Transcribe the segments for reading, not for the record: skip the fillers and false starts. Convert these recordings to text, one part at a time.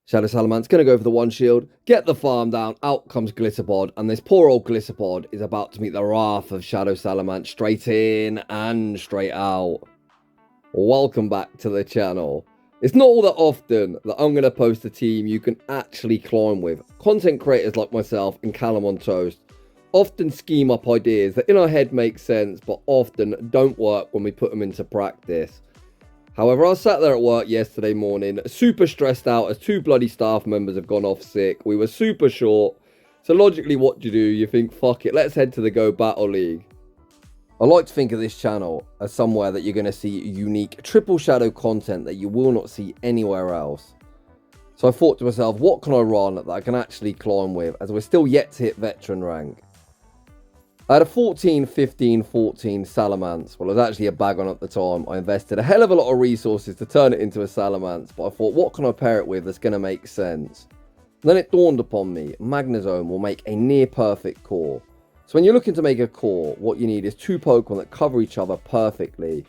Shadow Salamance going to go for the one shield, get the farm down, out comes Glitterbod, and this poor old Glitterbod is about to meet the wrath of Shadow Salamance straight in and straight out. Welcome back to the channel. It's not all that often that I'm going to post a team you can actually climb with. Content creators like myself and Callum on Toast often scheme up ideas that in our head make sense, but often don't work when we put them into practice. However, I was sat there at work yesterday morning, super stressed out as two bloody staff members have gone off sick. We were super short. So logically, what do? You think, fuck it, let's head to the Go Battle League. I like to think of this channel as somewhere that you're going to see unique triple shadow content that you will not see anywhere else. So I thought to myself, what can I run that I can actually climb with, as we're still yet to hit veteran rank? I had a 14, 15, 14 Salamance. Well, it was actually a bag on at the time. I invested a hell of a lot of resources to turn it into a Salamance, but I thought, what can I pair it with that's going to make sense? And then it dawned upon me, Magnezone will make a near perfect core. So when you're looking to make a core, what you need is two Pokemon that cover each other perfectly.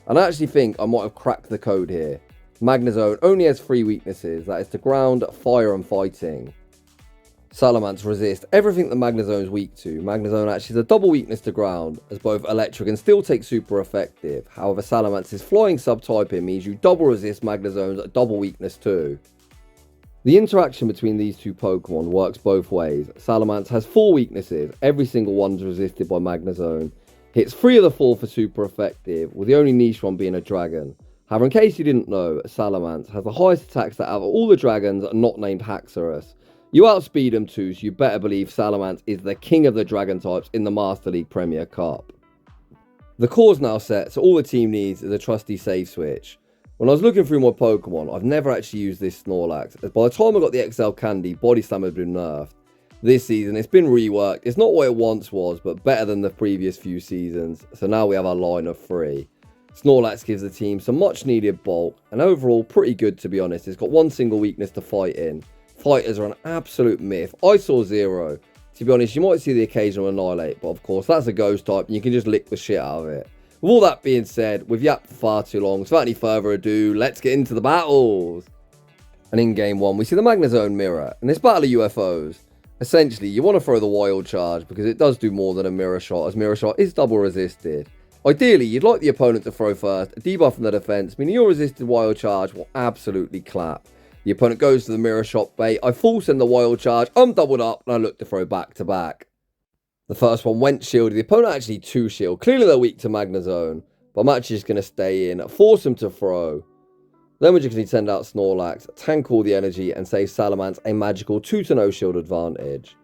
And I actually think I might have cracked the code here. Magnezone only has 3 weaknesses, that is to ground, fire and fighting. Salamance resists everything that Magnezone is weak to. Magnezone actually has a double weakness to ground, as both electric and steel take super effective. However, Salamance's flying subtyping means you double resist Magnezone's double weakness too. The interaction between these two Pokemon works both ways. Salamance has 4 weaknesses, every single one's resisted by Magnezone. Hits 3 of the 4 for super effective, with the only niche one being a dragon. However, in case you didn't know, Salamance has the highest attack stat out of all the dragons not named Haxorus. You outspeed him too, so you better believe Salamance is the king of the dragon types in the Master League Premier Cup. The core's now set, so all the team needs is a trusty save switch. When I was looking through my Pokemon, I've never actually used this Snorlax, as by the time I got the XL Candy, Body Slam had been nerfed. This season, it's been reworked. It's not what it once was, but better than the previous few seasons, so now we have our line of 3. Snorlax gives the team some much needed bulk, and overall pretty good to be honest. It's got one single weakness to fight in. Fighters are an absolute myth. I saw 0. To be honest, you might see the occasional Annihilate, but of course that's a ghost type and you can just lick the shit out of it. With all that being said, we've yapped for far too long, so without any further ado, let's get into the battles. And in game 1, we see the Magnezone mirror, and this battle of UFOs. Essentially, you want to throw the wild charge because it does do more than a mirror shot, as mirror shot is double resisted. Ideally, you'd like the opponent to throw first, a debuff from the defense, meaning your resisted wild charge will absolutely clap. The opponent goes to the mirror shot bait, I full send the wild charge, I'm doubled up, and I look to throw back to back. The first one went shielded, the opponent actually 2 shield, clearly they're weak to Magnezone, but I'm actually just going to stay in, force him to throw. Then we're just going to send out Snorlax, tank all the energy, and save Salamance a magical 2 to no shield advantage.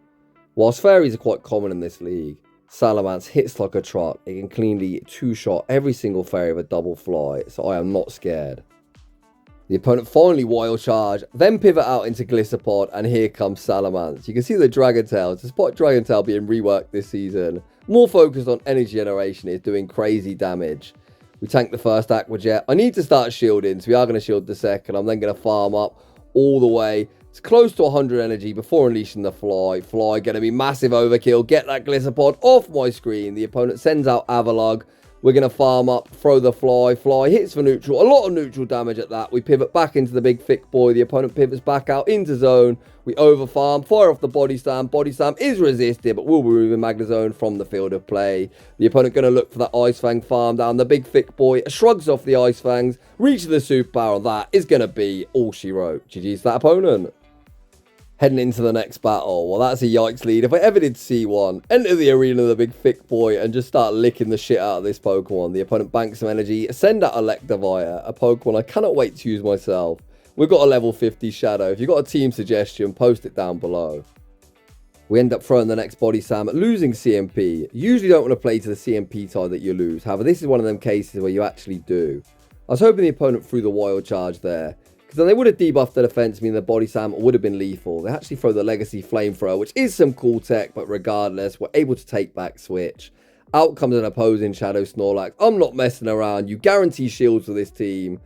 Whilst fairies are quite common in this league, Salamance hits like a truck, it can cleanly 2-shot every single fairy with a double fly, so I am not scared. The opponent finally wild charge, then pivot out into Glitterbod, and here comes Salamance. You can see the Dragon Tail, despite Dragon Tail being reworked this season, more focused on energy generation, is doing crazy damage. We tank the first Aqua Jet. I need to start shielding, so we are going to shield the second. I'm then going to farm up all the way. It's close to 100 energy before unleashing the Fly. Fly going to be massive overkill. Get that Glitterbod off my screen. The opponent sends out Avalugg. We're going to farm up, throw the Fly. Fly hits for neutral. A lot of neutral damage at that. We pivot back into the big thick boy. The opponent pivots back out into zone. We overfarm, fire off the Body Slam. Body Slam is resisted, but we'll be removing Magnezone from the field of play. The opponent going to look for that Ice Fang farm down. The big thick boy shrugs off the Ice Fangs. Reaches the superpower. That is going to be all she wrote. GG's that opponent. Heading into the next battle. Well, that's a yikes lead. If I ever did see one, enter the arena of the big thick boy and just start licking the shit out of this Pokemon. The opponent banks some energy, send out Electivire, a Pokemon I cannot wait to use myself. We've got a level 50 Shadow. If you've got a team suggestion, post it down below. We end up throwing the next Body Slam, losing CMP. You usually don't want to play to the CMP tie that you lose. However, this is one of them cases where you actually do. I was hoping the opponent threw the wild charge there, because then they would have debuffed the defense, meaning the Body Slam would have been lethal. They actually throw the Legacy Flamethrower, which is some cool tech, but regardless, we're able to take back switch. Out comes an opposing Shadow Snorlax. I'm not messing around. You guarantee shields for this team.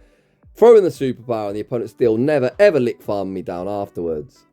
Throw in the superpower, and the opponent still never ever lick farm me down afterwards.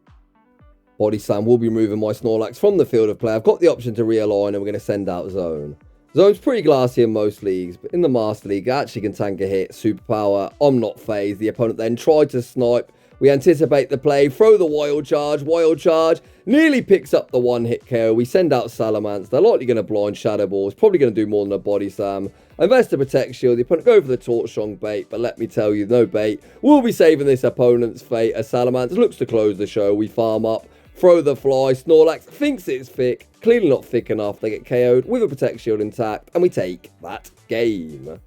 Body Slam will be removing my Snorlax from the field of play. I've got the option to realign, and we're going to send out Zone. Zone's pretty glassy in most leagues, but in the Master League, it actually can tank a hit. Superpower, I'm not phased. The opponent then tried to snipe, We anticipate the play, throw the wild charge, nearly picks up the one-hit KO. We send out Salamance. They're likely going to blind Shadow Ball. It's probably going to do more than a body slam. Invest to protect shield. The opponent go for the Torch Strong bait, but let me tell you, no bait. We'll be saving this opponent's fate as Salamance looks to close the show. We farm up, throw the fly. Snorlax thinks it's thick, clearly not thick enough. They get KO'd with a protect shield intact, and we take that game.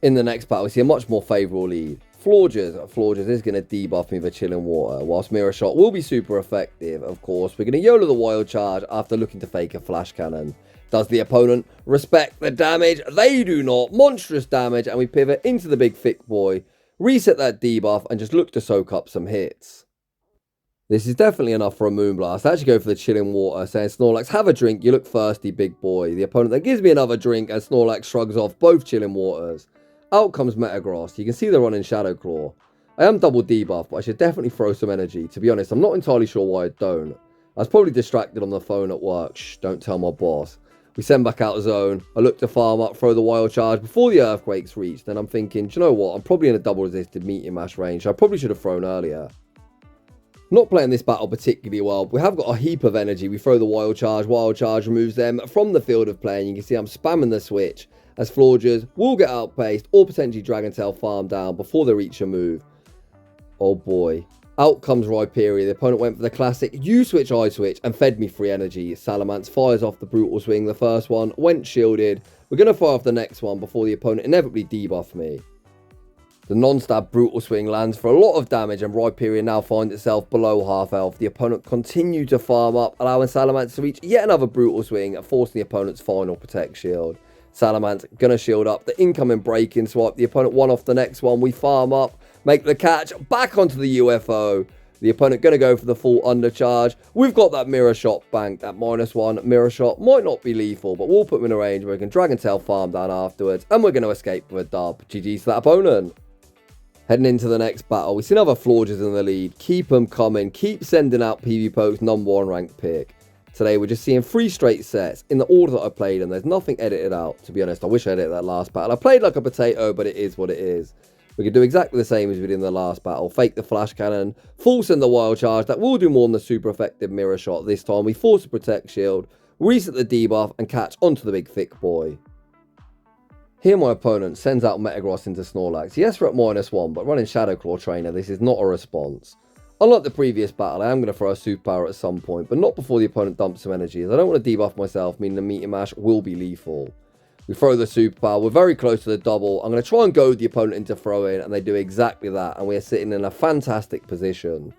In the next battle, we see a much more favourable lead. Florges is going to debuff me with Chilling Water, whilst Mirror Shot will be super effective, of course. We're going to YOLO the Wild Charge after looking to fake a Flash Cannon. Does the opponent respect the damage? They do not. Monstrous damage, and we pivot into the big thick boy, reset that debuff, and just look to soak up some hits. This is definitely enough for a Moonblast. I actually go for the Chilling Water, saying, Snorlax, have a drink, you look thirsty, big boy. The opponent then gives me another drink, and Snorlax shrugs off both Chilling Waters. Out comes Metagross. You can see they're running Shadow Claw. I am double debuff, but I should definitely throw some energy. To be honest, I'm not entirely sure why I don't. I was probably distracted on the phone at work. Shh, don't tell my boss. We send back out zone. I look to farm up, throw the Wild Charge before the Earthquake's reached. Then I'm thinking, do you know what? I'm probably in a double resisted Meteor Mash range, so I probably should have thrown earlier. Not playing this battle particularly well. We have got a heap of energy. We throw the Wild Charge removes them from the field of play. And you can see I'm spamming the switch as Florges will get outpaced or potentially Dragon Tail farm down before they reach a move. Oh boy. Out comes Rhyperior. The opponent went for the classic U-switch, I-switch and fed me free energy. Salamance fires off the Brutal Swing. The first one went shielded. We're going to fire off the next one before the opponent inevitably debuff me. The non-stab Brutal Swing lands for a lot of damage and Rhyperior now finds itself below half health. The opponent continued to farm up, allowing Salamance to reach yet another Brutal Swing, forcing the opponent's final Protect Shield. Salamance gonna shield up the incoming break-in swipe. The opponent won off the next one. We farm up, make the catch, back onto the UFO. The opponent gonna go for the full undercharge. We've got that Mirror Shot banked at -1. Mirror Shot might not be lethal, but we'll put him in a range where we can Dragon Tail farm down afterwards, and we're gonna escape with a dub. GG's to that opponent. Heading into the next battle, we see another Florges in the lead. Keep them coming. Keep sending out PV Poke's #1 ranked pick. Today, we're just seeing 3 straight sets in the order that I played, and there's nothing edited out. To be honest, I wish I edited that last battle. I played like a potato, but it is what it is. We can do exactly the same as we did in the last battle. Fake the Flash Cannon, full send the Wild Charge. That will do more than the super effective Mirror Shot this time. We force a Protect Shield, reset the debuff, and catch onto the big thick boy. Here my opponent sends out Metagross into Snorlax. Yes, we're at -1, but running Shadow Claw Trainer, this is not a response. Unlike the previous battle, I am going to throw a superpower at some point, but not before the opponent dumps some energy, as I don't want to debuff myself, meaning the Meteor Mash will be lethal. We throw the superpower, we're very close to the double. I'm going to try and goad the opponent into throwing, and they do exactly that, and we are sitting in a fantastic position.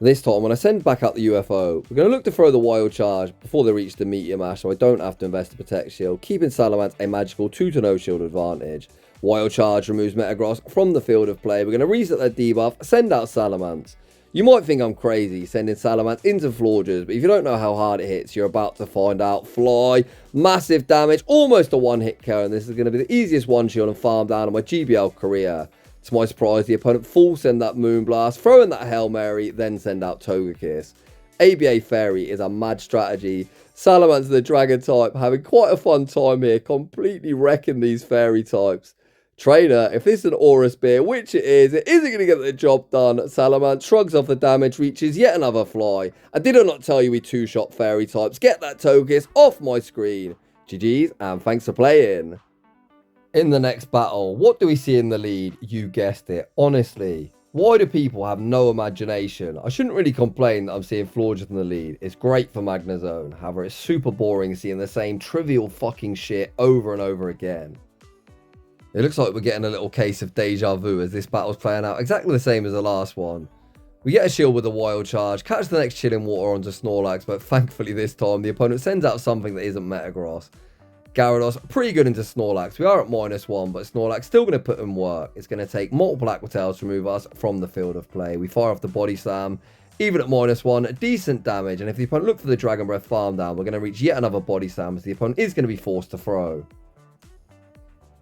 This time, when I send back out the UFO, we're going to look to throw the Wild Charge before they reach the Meteor Mash, so I don't have to invest a Protect Shield, keeping Salamance a magical 2 to no shield advantage. Wild Charge removes Metagross from the field of play. We're going to reset that debuff, send out Salamance. You might think I'm crazy sending Salamance into Florges, but if you don't know how hard it hits, you're about to find out. Fly, massive damage, almost a one-hit KO, and this is going to be the easiest one shield and farm down in my GBL career. To my surprise, the opponent full send that Moonblast, throw in that Hail Mary, then send out Togekiss. ABA Fairy is a mad strategy. Salamance the Dragon type having quite a fun time here, completely wrecking these Fairy types. Trainer, if this is an Aura Spear, which it isn't going to get the job done. Salamance shrugs off the damage, reaches yet another fly. I did not tell you we 2-shot Fairy types. Get that Togekiss off my screen. GG's, and thanks for playing. In the next battle, what do we see in the lead? You guessed it. Honestly, why do people have no imagination? I shouldn't really complain that I'm seeing Florges in the lead. It's great for Magnezone. However, it's super boring seeing the same trivial fucking shit over and over again. It looks like we're getting a little case of deja vu as this battle's playing out exactly the same as the last one. We get a shield with a Wild Charge, catch the next Chilling Water onto Snorlax, but thankfully this time the opponent sends out something that isn't Metagross. Gyarados pretty good into Snorlax. We are at -1, but Snorlax still going to put in work. It's going to take multiple Aqua Tails to remove us from the field of play. We fire off the Body Slam, even at -1, decent damage, and if the opponent look for the Dragon Breath farm down, we're going to reach yet another Body Slam as the opponent is going to be forced to throw.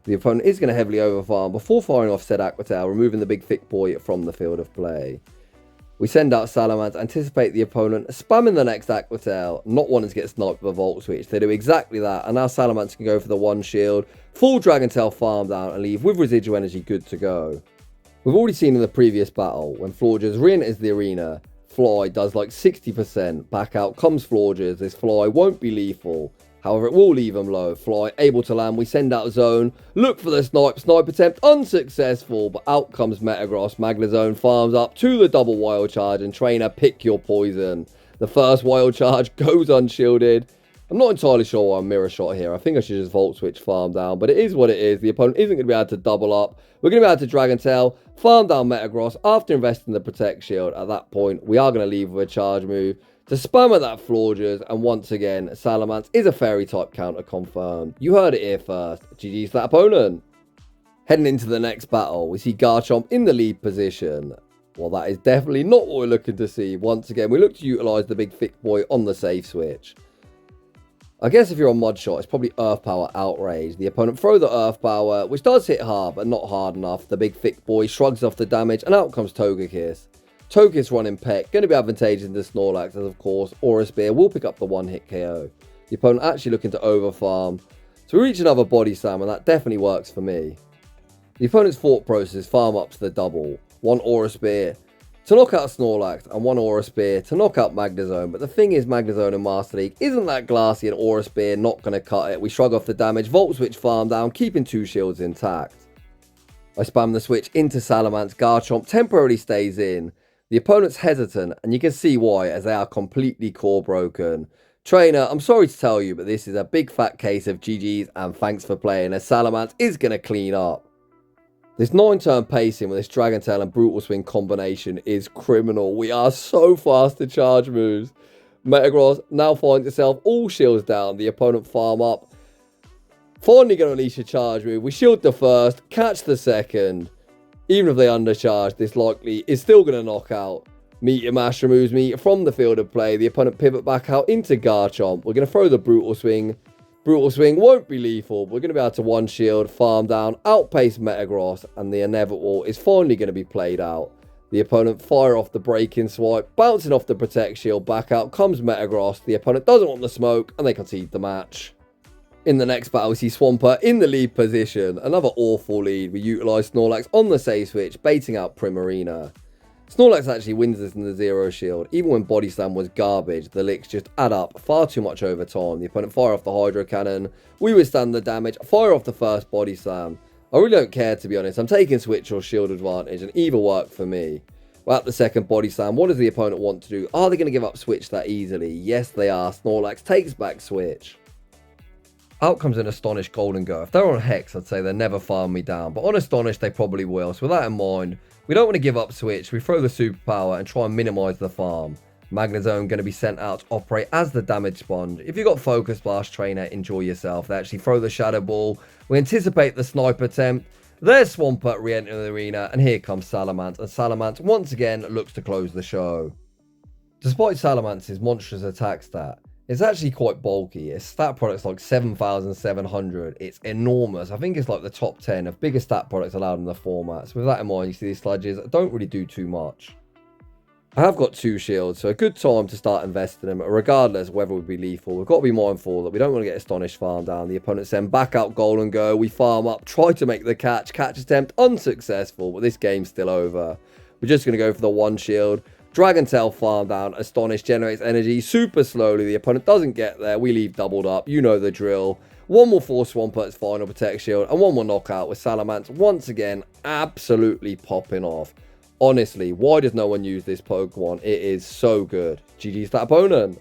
The opponent is going to heavily overfarm before firing off said Aqua Tail, removing the big thick boy from the field of play. We send out Salamance, anticipate the opponent, spamming the next Aqua Tail, not wanting to get sniped with a Volt Switch. They do exactly that, and now Salamance can go for the one shield, full Dragon Tail farm down, and leave with residual energy good to go. We've already seen in the previous battle, when Florges re-enters the arena, Fly does like 60%, back out comes Florges, this Fly won't be lethal, however it will leave him low, Fly able to land, we send out Zone, look for the snipe attempt, unsuccessful, but out comes Metagross, Magnezone farms up to the double wild charge, and trainer pick your poison. The first wild charge goes unshielded. I'm not entirely sure why I'm mirror shot here. I think I should just Volt Switch farm down, but it is what it is. The opponent isn't going to be able to double up. We're going to be able to Dragon Tail, farm down Metagross after investing the Protect Shield. At that point, we are going to leave with a charge move to spam at that Florges, and once again, Salamance is a Fairy type counter confirmed. You heard it here first. GG's that opponent. Heading into the next battle, we see Garchomp in the lead position. Well, that is definitely not what we're looking to see. Once again, we look to utilise the big thick boy on the safe switch. I guess if you're on Mudshot, it's probably Earth Power Outrage. The opponent throw the Earth Power, which does hit hard, but not hard enough. The big thick boy shrugs off the damage, and out comes Togekiss. Togekiss running Peck, going to be advantageous into Snorlax, as of course, Aura Spear will pick up the one-hit KO. The opponent actually looking to overfarm. So we reach another Body Slam, and that definitely works for me. The opponent's thought process is farm up to the double. One Aura Spear to knock out Snorlax, and one Aura Spear to knock out Magnezone. But the thing is, Magnezone in Master League isn't that glassy, and Aura Spear not going to cut it. We shrug off the damage, Volt Switch farm down, keeping two shields intact. I spam the switch into Salamance, Garchomp temporarily stays in. The opponent's hesitant, and you can see why, as they are completely core broken. Trainer, I'm sorry to tell you, but this is a big fat case of GG's and thanks for playing, as Salamance is going to clean up. This 9-turn pacing with this Dragon Tail and Brutal Swing combination is criminal. We are so fast to charge moves. Metagross now finds itself all shields down. The opponent farm up. Finally going to unleash a charge move. We shield the first, catch the second. Even if they undercharge, this likely is still going to knock out. Meteor Mash removes me from the field of play. The opponent pivot back out into Garchomp. We're going to throw the Brutal Swing. Brutal Swing won't be lethal. We're going to be able to one shield, farm down, outpace Metagross, and the inevitable is finally going to be played out. The opponent fire off the breaking swipe, bouncing off the Protect Shield, back out comes Metagross. The opponent doesn't want the smoke, and they concede the match. In the next battle, we see Swampert in the lead position. Another awful lead. We utilise Snorlax on the save switch, baiting out Primarina. Snorlax actually wins this in the Zero Shield. Even when Body Slam was garbage, the licks just add up far too much over time. The opponent fire off the Hydro Cannon. We withstand the damage, fire off the first Body Slam. I really don't care, to be honest. I'm taking Switch or Shield advantage, and either work for me. Well, at the second Body Slam, what does the opponent want to do? Are they going to give up Switch that easily? Yes, they are. Snorlax takes back Switch. Out comes an Astonish Golden Go. If they're on Hex, I'd say they'll never farm me down. But on Astonish, they probably will. So with that in mind, we don't want to give up Switch. We throw the Superpower and try and minimise the farm. Magnezone going to be sent out to operate as the damage sponge. If you've got Focus Blast, Trainer, enjoy yourself. They actually throw the Shadow Ball. We anticipate the Snipe attempt. There's Swampert re-entering the arena. And here comes Salamance. And Salamance once again looks to close the show. Despite Salamance's monstrous attack stat, it's actually quite bulky. Its stat product's like 7,700. It's enormous. I think it's like the top 10 of biggest stat products allowed in the format. So with that in mind, you see these sludges don't really do too much. I have got 2 shields, so a good time to start investing them, regardless of whether it would be lethal. We've got to be mindful that we don't want to get Astonished farm down. The opponent send back out Golden Go. We farm up, try to make the catch. Catch attempt unsuccessful, but this game's still over. We're just going to go for the 1 shield. Dragon Tail farm down, Astonish generates energy super slowly. The opponent doesn't get there. We leave doubled up. You know the drill. One will force Swampert's final Protect Shield, and one will knock out with Salamance once again absolutely popping off. Honestly, why does no one use this Pokemon? It is so good. GG's that opponent.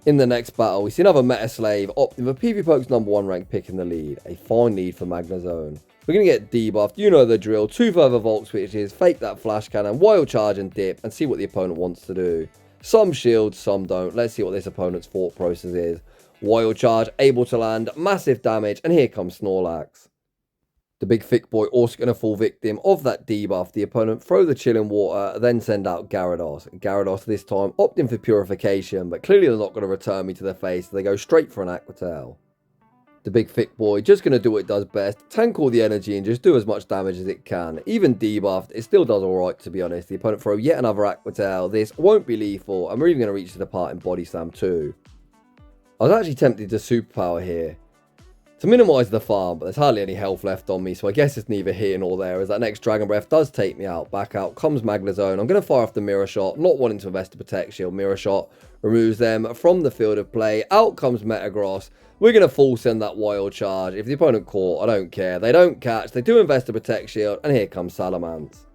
In the next battle, we see another Meta Slave opting for PvPoke's #1 rank pick in the lead. A fine lead for Magnezone. We're going to get debuffed, you know the drill. 2 further Volt Switches, fake that Flash Cannon, Wild Charge and dip, and see what the opponent wants to do. Some shields, some don't. Let's see what this opponent's thought process is. Wild Charge, able to land, massive damage, and here comes Snorlax. The big thick boy also going to fall victim of that debuff. The opponent throw the Chilling Water, then send out Gyarados. Gyarados this time opting for Purification, but clearly they're not going to return me to the face, so they go straight for an Aqua Tail. The big thick boy just going to do what it does best, tank all the energy and just do as much damage as it can. Even debuffed, it still does alright, to be honest. The opponent throw yet another Aqua Tail. This won't be lethal, and we're even going to reach to the part in Body Slam too. I was actually tempted to Superpower here to minimise the farm, but there's hardly any health left on me, so I guess it's neither here nor there, as that next Dragon Breath does take me out. Back out comes Magnezone. I'm going to fire off the Mirror Shot, not wanting to invest a Protect Shield. Mirror Shot removes them from the field of play. Out comes Metagross. We're going to full send that Wild Charge. If the opponent caught, I don't care. They don't catch. They do invest a Protect Shield, and here comes Salamance.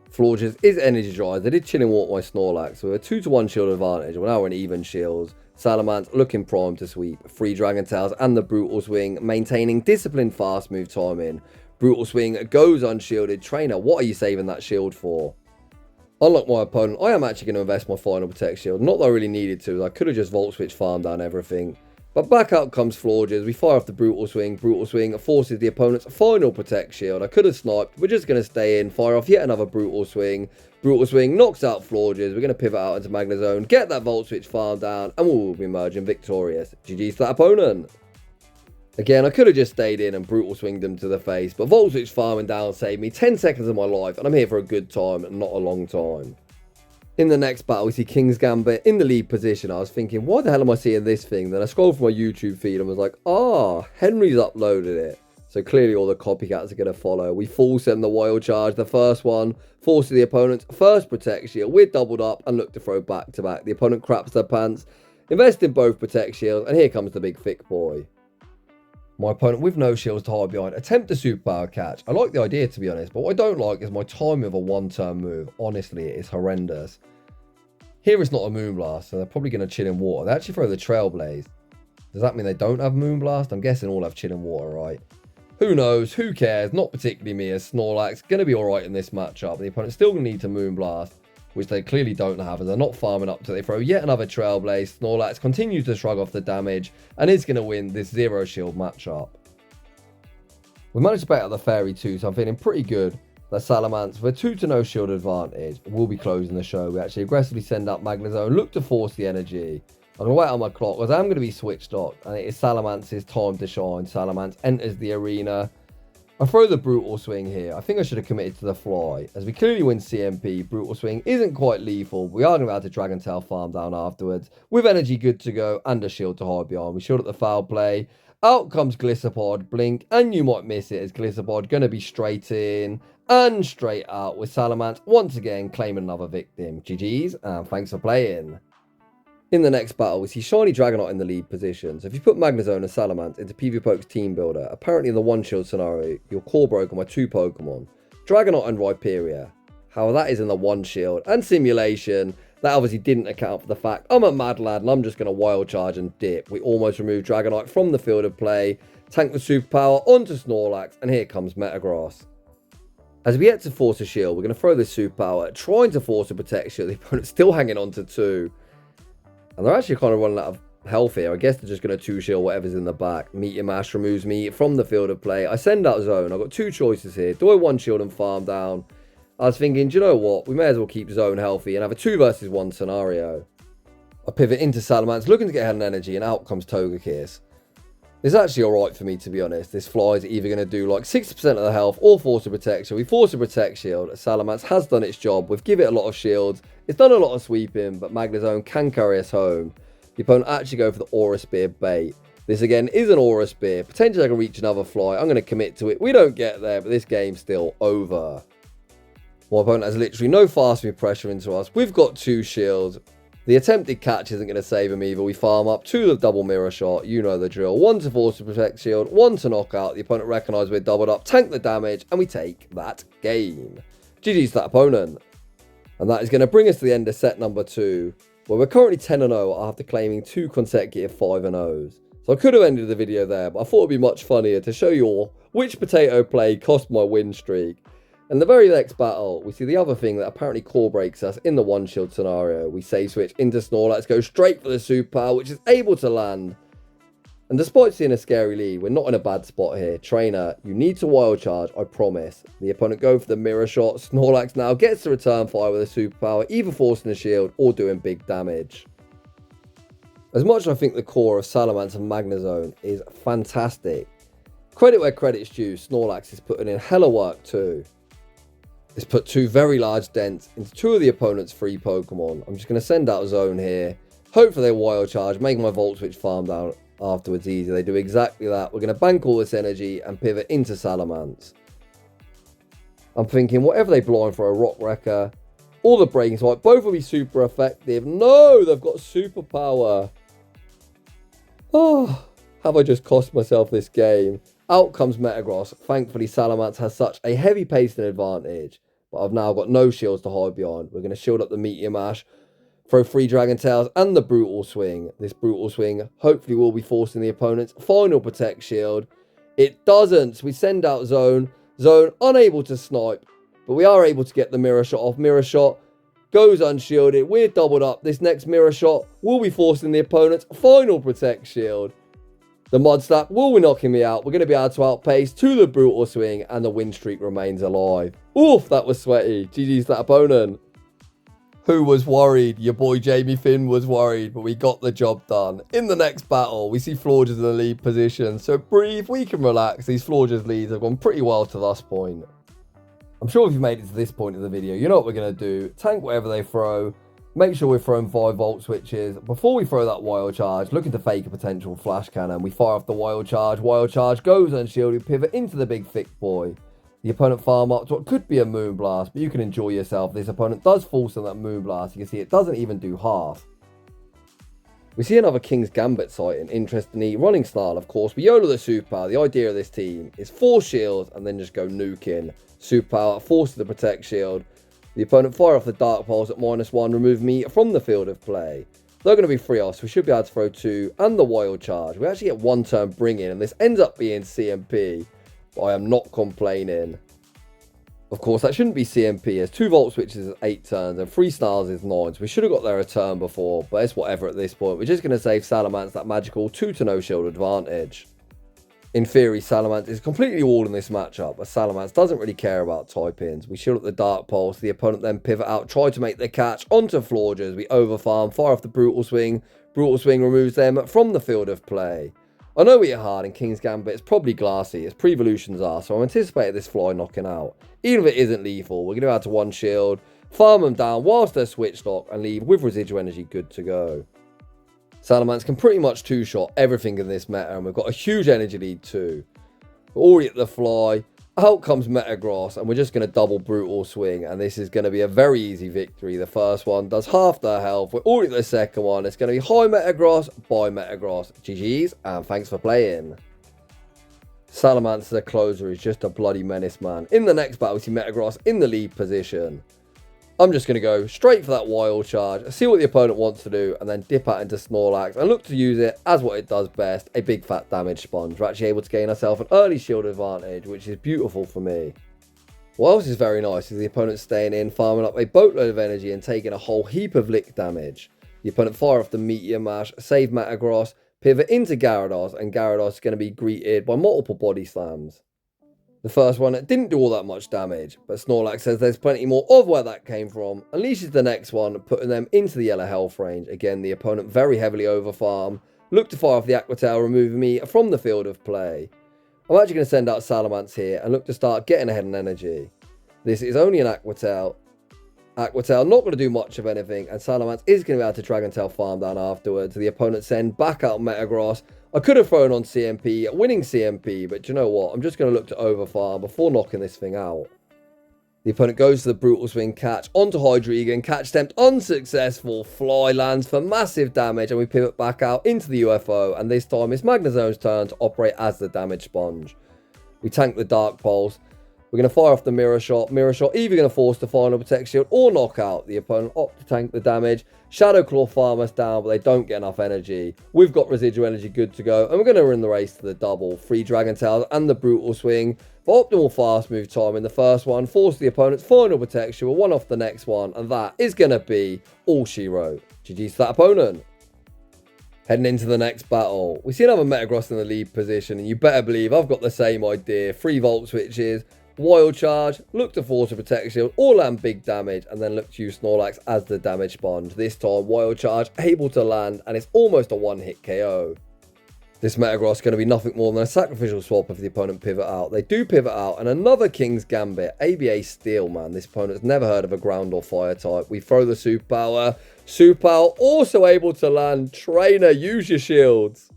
Florges is energy dry. They did Chilling Water my Snorlax, so we're 2-to-1 shield advantage. We're now in even shields. Salamance looking primed to sweep. 3 Dragon Tails and the Brutal Swing, maintaining disciplined fast move timing. Brutal Swing goes unshielded. Trainer, what are you saving that shield for? Unlike my opponent, I am actually going to invest my final Protect Shield. Not that I really needed to. I could have just Volt Switch farmed down everything. But back out comes Florges. We fire off the Brutal Swing. Brutal Swing forces the opponent's final Protect Shield. I could have sniped. We're just going to stay in. Fire off yet another Brutal Swing. Brutal Swing knocks out Florges. We're going to pivot out into Magnezone. Get that Volt Switch farm down. And we'll be emerging victorious. GG's to that opponent. Again, I could have just stayed in and Brutal Swinged them to the face. But Volt Switch farming down saved me 10 seconds of my life. And I'm here for a good time and not a long time. In the next battle, we see King's Gambit in the lead position. I was thinking, why the hell am I seeing this thing? Then I scrolled through my YouTube feed and was like, Henry's uploaded it. So clearly all the copycats are going to follow. We full send the Wild Charge. The first one forces the opponent's first Protect Shield. We're doubled up and look to throw back to back. The opponent craps their pants. Invest in both Protect Shields. And here comes the big thick boy. My opponent with no shields to hide behind. Attempt the superpower catch. I like the idea, to be honest. But what I don't like is my timing of a one-turn move. Honestly, it is horrendous. Here it's not a Moonblast, so they're probably going to Chill in Water. They actually throw the Trailblaze. Does that mean they don't have Moonblast? I'm guessing all have Chill in Water, right? Who knows? Who cares? Not particularly me as Snorlax. Going to be alright in this matchup. The opponent's still going to need to Moonblast, which they clearly don't have, as they're not farming up to. They throw yet another Trailblaze. Snorlax continues to shrug off the damage and is going to win this zero shield matchup. We managed to bet out the Fairy too, so I'm feeling pretty good. That Salamance, with 2-0 shield advantage, will be closing the show. We actually aggressively send out Magnezone, look to force the energy. I'm going to wait on my clock, because I'm going to be switched on, and it is Salamance's time to shine. Salamance enters the arena. I throw the Brutal Swing here. I think I should have committed to the fly. As we clearly win CMP, Brutal Swing isn't quite lethal. We are going to be able to Dragon Tail farm down afterwards. With energy good to go, and a shield to hide behind. We shield at the foul play. Out comes Gliscopod, blink, and you might miss it as Gliscopod going to be straight in and straight out with Salamance once again claiming another victim. GG's and thanks for playing. In the next battle, we see Shiny Dragonite in the lead position. So if you put Magnezone and Salamance into PvPoke's Team Builder, apparently in the one shield scenario, you're core broken by 2 Pokemon, Dragonite and Rhyperior. However, that is in the one shield and simulation. That obviously didn't account for the fact I'm a mad lad and I'm just going to Wild Charge and dip. We almost removed Dragonite from the field of play, tank the superpower onto Snorlax, and here comes Metagross. As we get to force a shield, we're going to throw this superpower, trying to force a Protect Shield. The opponent's still hanging on to 2. And they're actually kind of running out of health here. I guess they're just going to 2-shield whatever's in the back. Meteor Mash removes me from the field of play. I send out Zone. I've got 2 choices here. Do I 1-shield and farm down? I was thinking, do you know what? We may as well keep Zone healthy and have a 2 versus 1 scenario. I pivot into Salamance, looking to get ahead in energy, and out comes Togekiss. It's actually alright for me, to be honest. This fly is either going to do like 60% of the health or force a protection. We force a Protect Shield. Salamance has done its job. We've given it a lot of shields. It's done a lot of sweeping, but Magnezone can carry us home. The opponent actually go for the Aura Spear bait. This again is an Aura Spear. Potentially I can reach another fly. I'm going to commit to it. We don't get there, but this game's still over. My opponent has literally no fast move pressure into us. We've got 2 shields. The attempted catch isn't going to save him either. We farm up 2 of the double mirror shot. You know the drill. 1 to force the Protect Shield, 1 to knock out. The opponent recognises we're doubled up, tank the damage, and we take that game. GG's to that opponent. And that is going to bring us to the end of set number 2, where we're currently 10-0 after claiming 2 consecutive 5-0s. So I could have ended the video there, but I thought it would be much funnier to show you all which potato play cost my win streak. And the very next battle, we see the other thing that apparently core breaks us in the one shield scenario. We save switch into Snorlax, go straight for the superpower, which is able to land. And despite seeing a scary lead, we're not in a bad spot here. Trainer, you need to Wild Charge, I promise. The opponent go for the mirror shot. Snorlax now gets the return fire with a superpower, either forcing a shield or doing big damage. As much as I think the core of Salamance and Magnezone is fantastic, credit where credit's due, Snorlax is putting in hella work too. It's put 2 very large dents into 2 of the opponent's 3 Pokemon. I'm just going to send out a Zone here. Hopefully they Wild Charge, make my Volt Switch farm down afterwards easy. They do exactly that. We're going to bank all this energy and pivot into Salamance. I'm thinking whatever they blind for a Rock Wrecker or the Breaking Spike, both will be super effective. No, they've got superpower. Oh, have I just cost myself this game? Out comes Metagross. Thankfully, Salamance has such a heavy pacing advantage, but I've now got no shields to hide behind. We're going to shield up the Meteor Mash, throw 3 Dragon Tails and the Brutal Swing. This Brutal Swing hopefully will be forcing the opponent's final Protect Shield. It doesn't. So we send out Zone. Zone unable to snipe, but we are able to get the Mirror Shot off. Mirror Shot goes unshielded. We're doubled up. This next Mirror Shot will be forcing the opponent's final Protect Shield. The Mud Slap will be knocking me out. We're going to be able to outpace to the Brutal Swing, and the win streak remains alive. Oof, that was sweaty. GG's that opponent. Who was worried? Your boy Jamie Finn was worried, but we got the job done. In the next battle, we see Florges in the lead position. So breathe, we can relax. These Florges leads have gone pretty well to this point. I'm sure if you've made it to this point of the video, you know what we're going to do. Tank whatever they throw. Make sure we're throwing 5 volt switches. Before we throw that Wild Charge, looking to fake a potential Flash Cannon. We fire off the Wild Charge. Wild Charge goes unshielded. Pivot into the big thick boy. The opponent farm up to what could be a Moonblast, but you can enjoy yourself. This opponent does force on that Moonblast. You can see it doesn't even do half. We see another King's Gambit sighting. Interestingly, running style, of course. We YOLO the Superpower. The idea of this team is 4 shields and then just go nuking. Superpower forces the Protect Shield. The opponent fire off the Dark Pulse at -1, remove me from the field of play. They're going to be 3 off, so we should be able to throw 2 and the Wild Charge. We actually get 1 turn bring in, and this ends up being CMP. But I am not complaining. Of course, that shouldn't be CMP, as 2 volt switches is 8 turns and 3 stars is 9. So we should have got there a turn before, but it's whatever at this point. We're just going to save Salamance that magical 2 to no shield advantage. In theory, Salamance is completely all in this matchup, as Salamance doesn't really care about type-ins. We shield up the Dark Pulse, the opponent then pivot out, try to make the catch onto Florges. We overfarm, fire off the Brutal Swing. Brutal Swing removes them from the field of play. I know we hit hard and King's Gambit is probably glassy, as pre-evolutions are, so I'm anticipating this fly knocking out. Even if it isn't lethal, we're going to add to 1 shield, farm them down whilst they're switch lock, and leave with residual energy good to go. Salamance can pretty much 2-shot everything in this meta, and we've got a huge energy lead too. We're already at the fly, out comes Metagross, and we're just going to double Brutal Swing, and this is going to be a very easy victory. The first one does half their health. We're already at the second one. It's going to be high Metagross, by Metagross. GG's, and thanks for playing. Salamance, the closer, is just a bloody menace, man. In the next battle, we see Metagross in the lead position. I'm just going to go straight for that Wild Charge, see what the opponent wants to do, and then dip out into Snorlax and look to use it as what it does best, a big fat damage sponge. We're actually able to gain ourselves an early shield advantage, which is beautiful for me. What else is very nice is the opponent staying in, farming up a boatload of energy and taking a whole heap of lick damage. The opponent fire off the Meteor Mash, save Metagross, pivot into Gyarados, and Gyarados is going to be greeted by multiple body slams. The first one didn't do all that much damage, but Snorlax says there's plenty more of where that came from. Unleashes the next one, putting them into the yellow health range. Again, the opponent very heavily overfarm. Look to fire off the Aqua Tail, removing me from the field of play. I'm actually going to send out Salamance here and look to start getting ahead in energy. This is only an Aqua Tail. Aqua Tail not going to do much of anything, and Salamance is going to be able to Dragon Tail farm down afterwards. The opponent send back out Metagross. I could have thrown on CMP, winning CMP, but you know what? I'm just going to look to overfarm before knocking this thing out. The opponent goes to the Brutal Swing catch onto Hydreigon. Catch attempt unsuccessful. Fly lands for massive damage, and we pivot back out into the UFO. And this time it's Magnezone's turn to operate as the damage sponge. We tank the Dark Pulse. We're going to fire off the Mirror Shot. Mirror Shot either going to force the final Protect Shield or knock out. The opponent opt to tank the damage. Shadow Claw farm us down, but they don't get enough energy. We've got residual energy good to go, and we're going to win the race to the double. 3 Dragon Tails and the Brutal Swing. For optimal fast move time in the first one, force the opponent's final Protect Shield, one off the next one, and that is going to be all she wrote. GG's to that opponent. Heading into the next battle, we see another Metagross in the lead position, and you better believe I've got the same idea. 3 volt switches. Wild Charge, look to force a Protect Shield, or land big damage, and then look to use Snorlax as the damage sponge. This time, Wild Charge able to land, and it's almost a one-hit KO. This Metagross is going to be nothing more than a sacrificial swap if the opponent pivot out. They do pivot out, and another King's Gambit. ABA Steel, man. This opponent's never heard of a ground or fire type. We throw the Superpower. Superpower also able to land. Trainer, use your shields.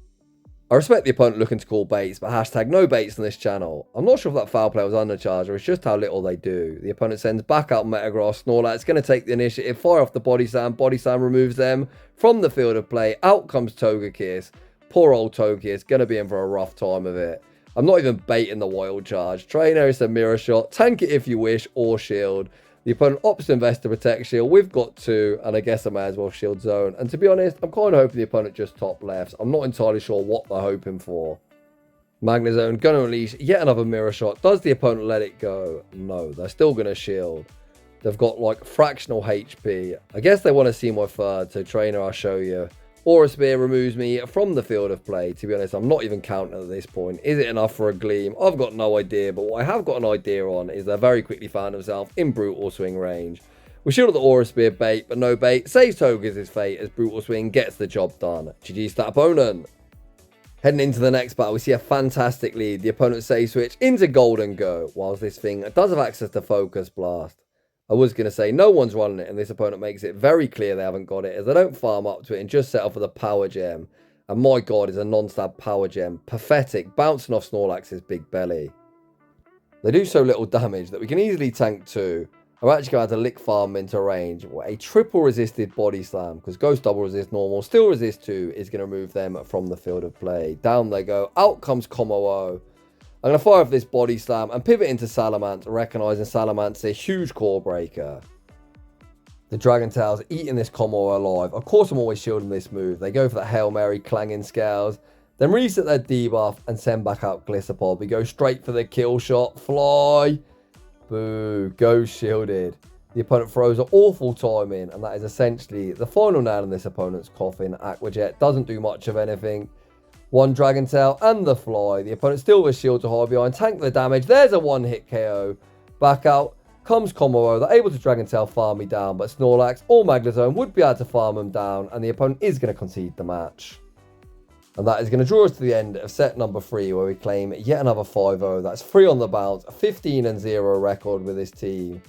I respect the opponent looking to call baits, but hashtag no baits on this channel. I'm not sure if that foul play was undercharged or it's just how little they do. The opponent sends back out Metagross. Snorlax going to take the initiative, fire off the Body Slam. Body Slam removes them from the field of play. Out comes Togekiss. Poor old Togekiss, going to be in for a rough time of it. I'm not even baiting the Wild Charge. Trainer is a Mirror Shot. Tank it if you wish, or Shield. The opponent opts to invest to protect Shield. We've got 2, and I guess I may as well Shield Zone. And to be honest, I'm kind of hoping the opponent just top lefts. I'm not entirely sure what they're hoping for. Magnezone going to release yet another Mirror Shot. Does the opponent let it go? No, they're still going to Shield. They've got like fractional HP. I guess they want to see my third, so Trainer, I'll show you. Aura Spear removes me from the field of play. To be honest, I'm not even counting at this point. Is it enough for a Gleam? I've got no idea, but what I have got an idea on is they very quickly found themselves in Brutal Swing range. We shielded the Aura Spear bait, but no bait. Saves Togekiss' fate as Brutal Swing gets the job done. GG's that opponent. Heading into the next battle, we see a fantastic lead. The opponent save switch into Golden Go, whilst this thing does have access to Focus Blast. I was going to say no one's running it, and this opponent makes it very clear they haven't got it, as they don't farm up to it and just settle for the Power Gem. And my god, is a non-stab Power Gem. Pathetic, bouncing off Snorlax's big belly. They do so little damage that we can easily tank 2. I'm actually going to have to lick farm into range. A triple resisted Body Slam, because Ghost double resist normal, still resist 2, is going to remove them from the field of play. Down they go. Out comes Kommo-o. I'm going to fire off this Body Slam and pivot into Salamance, recognising Salamance a huge core breaker. The Dragon Tail's eating this Kommo alive. Of course I'm always shielding this move. They go for the Hail Mary clanging scales, then reset their debuff and send back out Gliscopod. We go straight for the kill shot. Fly. Boo. Go shielded. The opponent throws an awful timing, and that is essentially the final nail in this opponent's coffin. Aqua Jet doesn't do much of anything. One Dragon Tail and the Fly. The opponent still with shield to hide behind. Tank the damage. There's a one-hit KO. Back out comes Kommo-o. They're able to Dragon Tail farm me down, but Snorlax or Magnezone would be able to farm them down, and the opponent is going to concede the match. And that is going to draw us to the end of set number 3, where we claim yet another 5-0. That's 3 on the bounce, a 15-0 record with this team.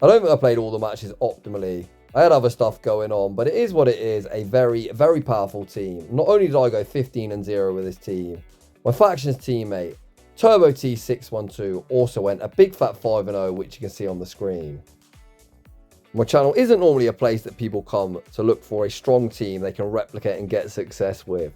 I don't think I played all the matches optimally. I had other stuff going on, but it is what it is. A very, very powerful team. Not only did I go 15-0 with this team, my faction's teammate, Turbo T612, also went a big fat 5-0, which you can see on the screen. My channel isn't normally a place that people come to look for a strong team they can replicate and get success with.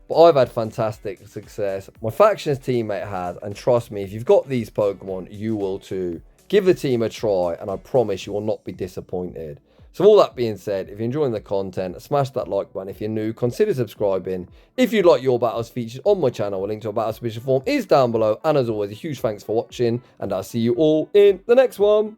But I've had fantastic success. My faction's teammate has, and trust me, if you've got these Pokemon, you will too. Give the team a try, and I promise you will not be disappointed. So all that being said, if you're enjoying the content, smash that like button. If you're new, consider subscribing. If you'd like your battles featured on my channel, a link to a battle submission form is down below. And as always, a huge thanks for watching, and I'll see you all in the next one.